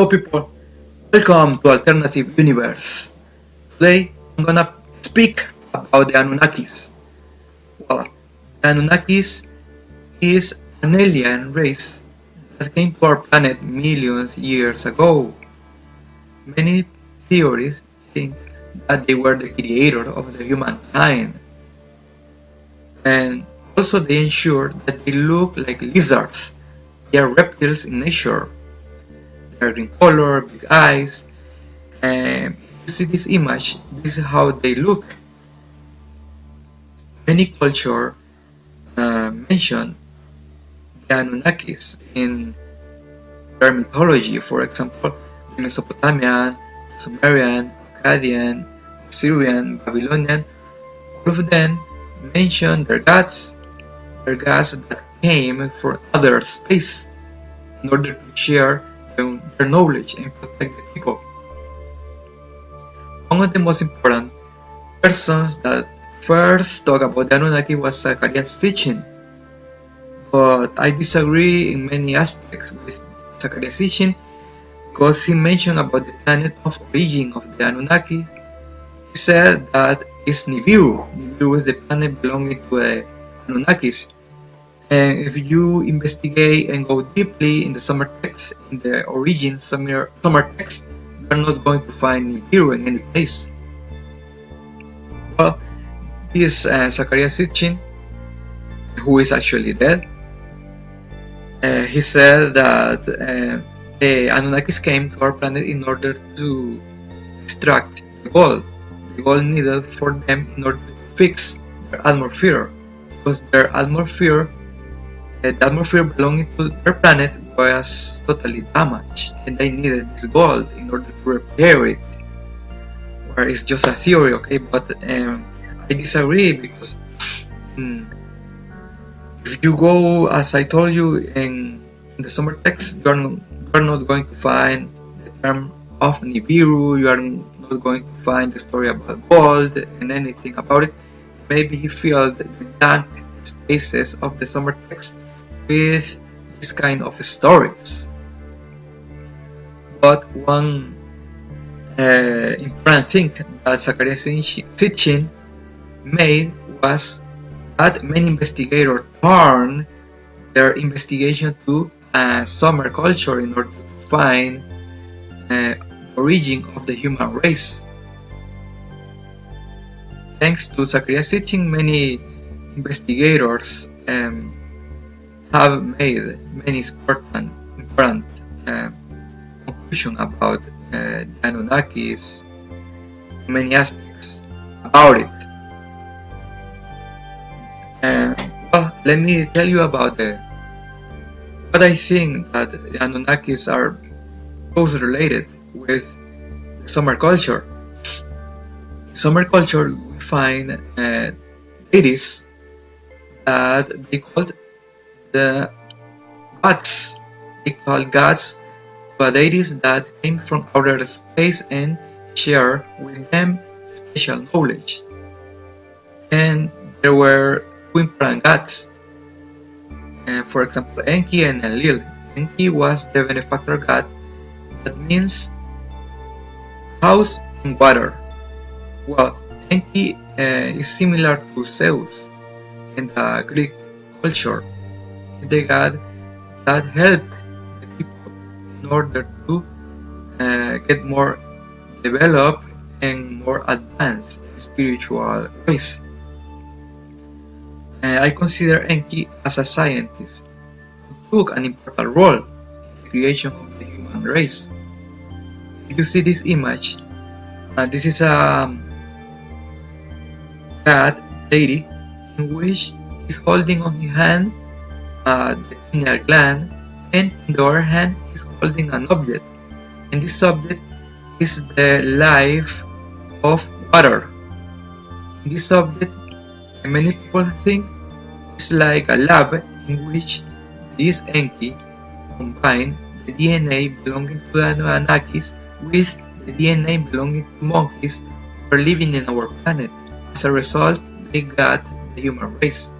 Hello people, welcome to Alternative Universe. Today I'm gonna speak about the Anunnakis. Well, the Anunnakis is an alien race that came to our planet millions of years ago. Many theories think that they were the creator of the humankind, and also they ensure that they look like lizards. They are reptiles in nature. They are green color, big eyes, and if you see this image, this is how they look. Many cultures mention the Anunnakis in their mythology. For example, the Mesopotamian, Sumerian, Akkadian, Assyrian, Babylonian, all of them mention their gods that came from other space in order to share their knowledge and protect the people. One of the most important persons that first talked about the Anunnaki was Zecharia Sitchin, but I disagree in many aspects with Zecharia Sitchin because he mentioned about the planet of origin of the Anunnaki. He said that it's Nibiru. Nibiru is the planet belonging to the Anunnakis. And if you investigate and go deeply in the Sumer text, in the origin Sumer text, you are not going to find Nibiru in any place. Well, this Zecharia Sitchin, who is actually dead, he says that the Anunnakis came to our planet in order to extract the gold needed for them in order to fix their atmosphere, because their atmosphere, the atmosphere belonging to their planet was totally damaged, and they needed this gold in order to repair it. Or it's just a theory, okay? But I disagree because if you go, as I told you in the Sumer text, you are not going to find the term of Nibiru. You are not going to find the story about gold and anything about it. Maybe he filled the blank spaces of the Sumer text with this kind of stories. But one important thing that Zecharia Sitchin made was that many investigators turned their investigation to Sumer culture in order to find the origin of the human race. Thanks to Zecharia Sitchin, many investigators have made many important conclusions about the Anunnakis, many aspects about it. Well, let me tell you about what I think that the Anunnakis are closely related with Sumer culture. In Sumer culture, we find deities that they called the gods. They call gods but deities that came from outer space and share with them special knowledge. And there were two important gods. For example, Enki and Enlil. Enki was the benefactor god, that means house and water. Well, Enki is similar to Zeus in the Greek culture. Is the god that helped the people in order to get more developed and more advanced in spiritual ways. I consider Enki as a scientist who took an important role in the creation of the human race. If you see this image, this is a god deity in which he's holding on his hand the pineal gland, and in the other hand he's holding an object, and this object is the life of water. This object, many people think, is like a lab in which this Enki combined the DNA belonging to the Anunnakis with the DNA belonging to monkeys who are living in our planet. As a result, they got the human race.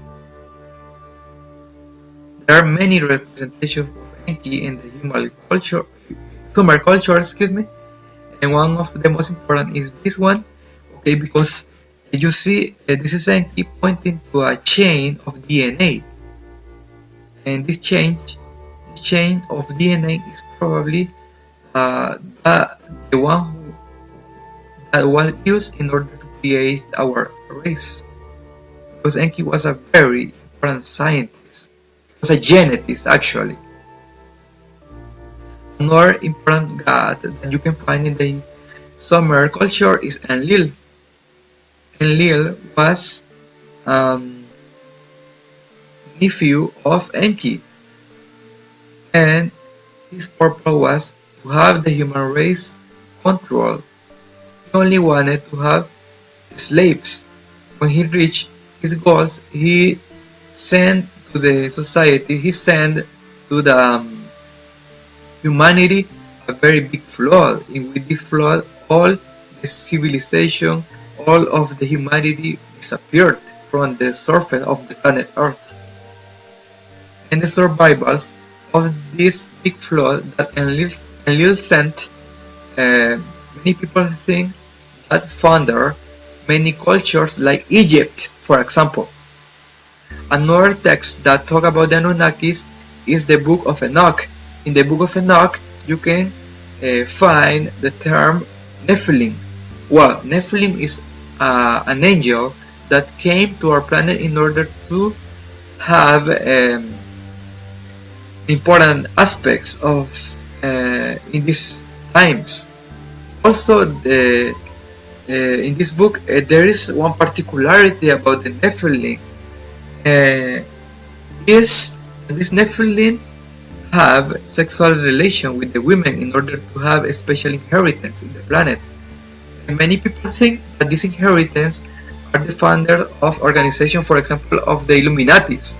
There are many representations of Enki in the human culture, summer culture, excuse me, and one of the most important is this one, okay, because you see this is a key pointing to a chain of DNA, and this chain of DNA is probably the one that was used in order to create our race, because Enki was a very important scientist. He was a genetist actually. Another important god that you can find in the Sumer culture is Enlil. Enlil was nephew of Enki, and his purpose was to have the human race controlled. He only wanted to have slaves. When he reached his goals, he sent to the society, he sent to the humanity a very big flood. And with this flood, all the civilization, all of the humanity disappeared from the surface of the planet Earth. And the survivals of this big flood that Enlil sent, many people think that founded many cultures like Egypt, for example. Another text that talk about the Anunnakis is the Book of Enoch. In the Book of Enoch, you can find the term Nephilim. Well, Nephilim is an angel that came to our planet in order to have important aspects of in these times. Also, in this book, there is one particularity about the Nephilim. This Nephilim have sexual relation with the women in order to have a special inheritance in the planet. And many people think that this inheritance are the founder of organization, for example, of the Illuminatis.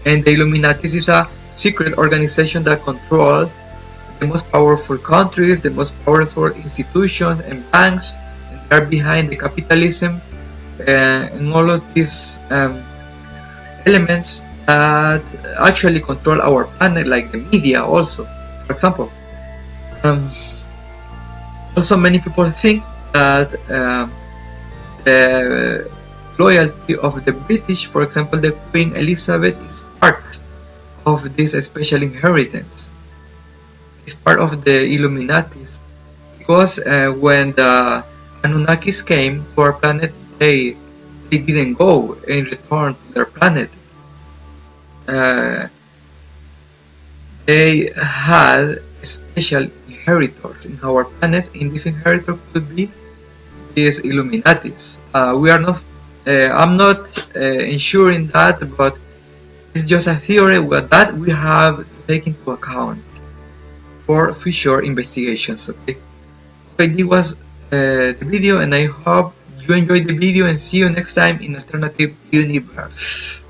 And the Illuminatis is a secret organization that control the most powerful countries, the most powerful institutions and banks, and they are behind the capitalism and all of these elements that actually control our planet, like the media also, for example. Also, many people think that the loyalty of the British, for example, the Queen Elizabeth, is part of this special inheritance. It's part of the Illuminatis, because when the Annunakis came to our planet, they didn't go and return to their planet. They had special inheritors in our planet, and this inheritor could be these Illuminatis. We are not. I'm not ensuring that, but it's just a theory that we have to take into account for future investigations. Okay. This was the video, and I hope you enjoyed the video, and see you next time in Alternative Universe.